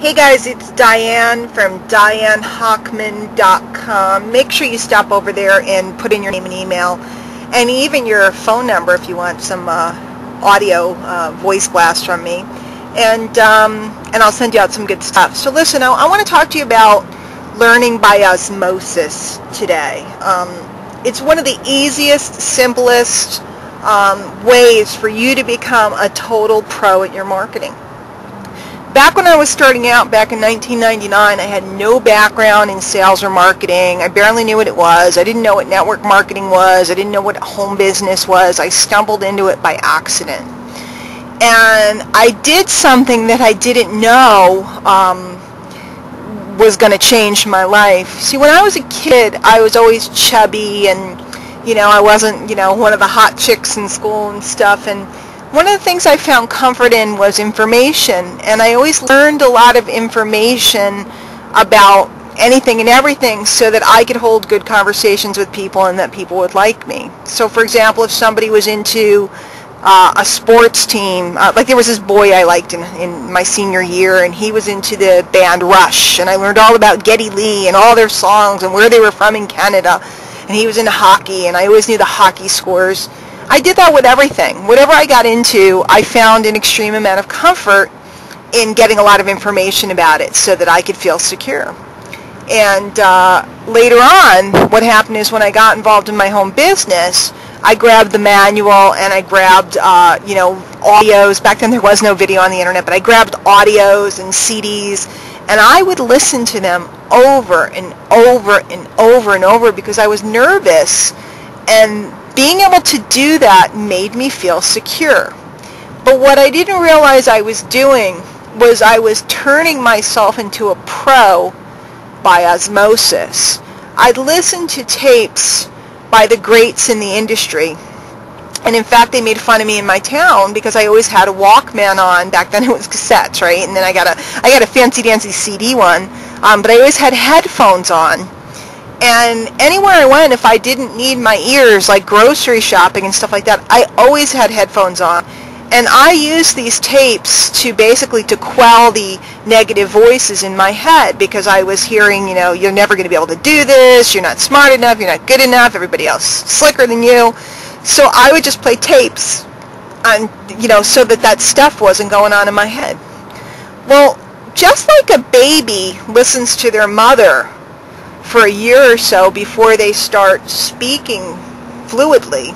Hey guys, it's Diane from DianeHockman.com. Make sure you stop over there and put in your name and email, and even your phone number if you want some audio voice blast from me, and I'll send you out some good stuff. So listen, I want to talk to you about learning by osmosis today. It's one of the easiest, simplest ways for you to become a total pro at your marketing. Back when I was starting out, back in 1999, I had no background in sales or marketing. I barely knew what it was. I didn't know what network marketing was. I didn't know what home business was. I stumbled into it by accident. And I did something that I didn't know was going to change my life. See, when I was a kid, I was always chubby and, I wasn't, one of the hot chicks in school and stuff. And one of the things I found comfort in was information, and I always learned a lot of information about anything and everything so that I could hold good conversations with people and that people would like me. So for example, if somebody was into a sports team, like there was this boy I liked in my senior year, and he was into the band Rush, and I learned all about Geddy Lee and all their songs and where they were from in Canada, and he was into hockey, and I always knew the hockey scores. I did that with everything. Whatever I got into, I found an extreme amount of comfort in getting a lot of information about it so that I could feel secure. And later on, what happened is when I got involved in my home business, I grabbed the manual and I grabbed, audios. Back then there was no video on the internet, but I grabbed audios and CDs, and I would listen to them over and over and over and over because I was nervous, and being able to do that made me feel secure. But what I didn't realize I was doing was I was turning myself into a pro by osmosis. I'd listen to tapes by the greats in the industry, and in fact they made fun of me in my town because I always had a Walkman on. Back then it was cassettes, right? And then I got a fancy dancy CD one, but I always had headphones on. And anywhere I went, if I didn't need my ears, like grocery shopping and stuff like that, I always had headphones on. And I used these tapes to basically to quell the negative voices in my head, because I was hearing, you're never going to be able to do this, you're not smart enough, you're not good enough, everybody else is slicker than you. So I would just play tapes, on, so that stuff wasn't going on in my head. Well, just like a baby listens to their mother for a year or so before they start speaking fluidly,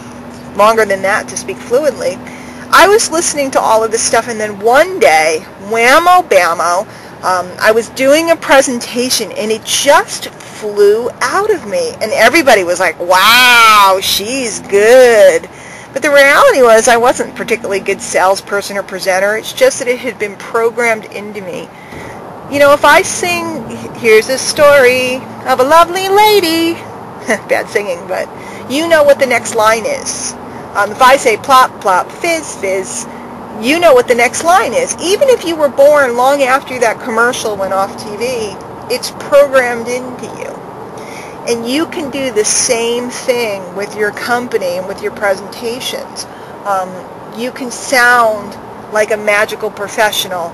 longer than that to speak fluidly, I was listening to all of this stuff, and then one day, whammo bammo, I was doing a presentation and it just flew out of me, and everybody was like, wow, she's good. But the reality was I wasn't a particularly good salesperson or presenter. It's just that it had been programmed into me. If I sing, here's a story of a lovely lady, bad singing, but you know what the next line is. If I say plop, plop, fizz, fizz, you know what the next line is. Even if you were born long after that commercial went off TV, it's programmed into you. And you can do the same thing with your company and with your presentations. You can sound like a magical professional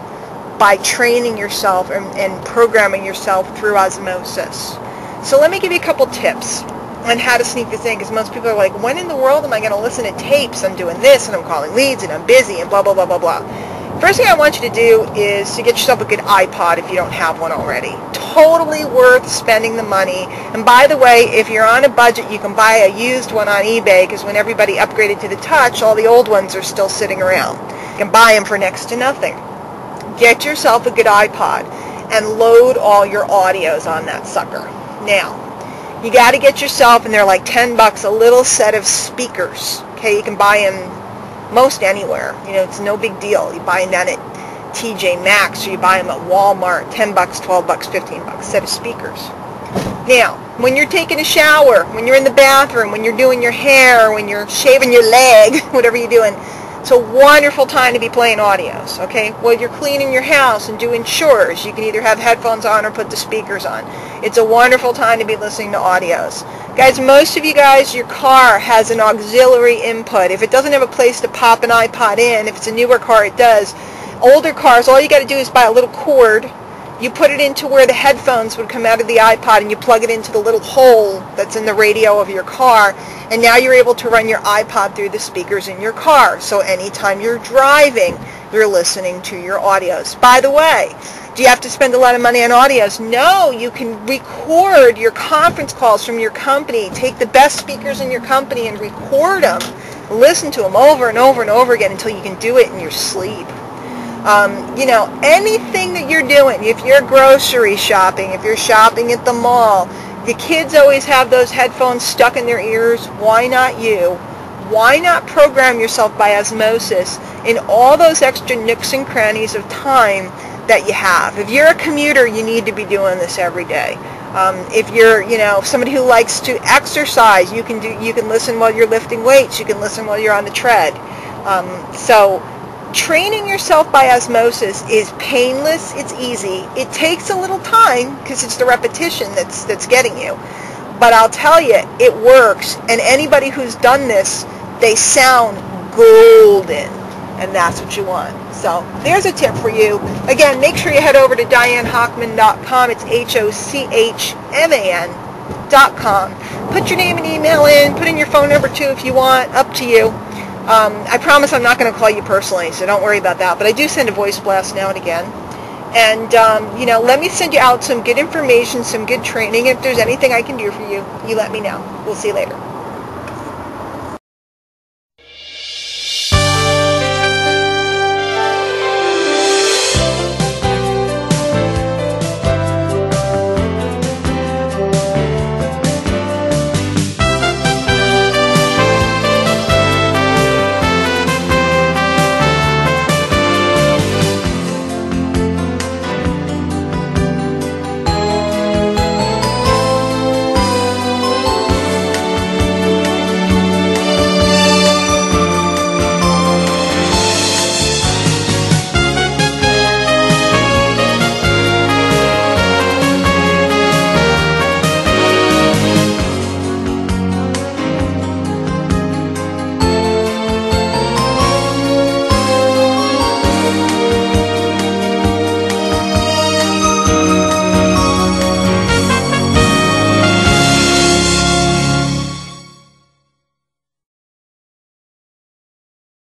by training yourself and programming yourself through osmosis. So let me give you a couple tips on how to sneak this in, because most people are like, when in the world am I going to listen to tapes? I'm doing this, and I'm calling leads, and I'm busy, and blah, blah, blah, blah, blah. First thing I want you to do is to get yourself a good iPod if you don't have one already. Totally worth spending the money. And by the way, if you're on a budget, you can buy a used one on eBay, because when everybody upgraded to the touch, all the old ones are still sitting around. You can buy them for next to nothing. Get yourself a good iPod and load all your audios on that sucker. Now, you got to get yourself, and they're like $10, a little set of speakers. Okay, you can buy them most anywhere. It's no big deal. You buy them down at TJ Maxx, or you buy them at Walmart, $10, $12, $15, set of speakers. Now, when you're taking a shower, when you're in the bathroom, when you're doing your hair, when you're shaving your leg, whatever you're doing, it's a wonderful time to be playing audios, okay? While you're cleaning your house and doing chores, you can either have headphones on or put the speakers on. It's a wonderful time to be listening to audios. Guys, most of you guys, your car has an auxiliary input. If it doesn't have a place to pop an iPod in, if it's a newer car, it does. Older cars, all you got to do is buy a little cord You put it into where the headphones would come out of the iPod, and you plug it into the little hole that's in the radio of your car, and now you're able to run your iPod through the speakers in your car. So anytime you're driving, you're listening to your audios. By the way, do you have to spend a lot of money on audios? No, you can record your conference calls from your company. Take the best speakers in your company and record them. Listen to them over and over and over again until you can do it in your sleep. Anything that you're doing, if you're grocery shopping, if you're shopping at the mall, the kids always have those headphones stuck in their ears. Why not you? Why not program yourself by osmosis in all those extra nooks and crannies of time that you have? If you're a commuter, you need to be doing this every day. If you're, somebody who likes to exercise, you can listen while you're lifting weights. You can listen while you're on the tread. So training yourself by osmosis is painless. It's easy. It takes a little time because it's the repetition that's getting you. But I'll tell you, it works. And anybody who's done this, they sound golden. And that's what you want. So there's a tip for you. Again, make sure you head over to DianeHochman.com. It's HOCHMAN.com. Put your name and email in. Put in your phone number too if you want. Up to you. I promise I'm not going to call you personally, so don't worry about that. But I do send a voice blast now and again. And, let me send you out some good information, some good training. If there's anything I can do for you, you let me know. We'll see you later.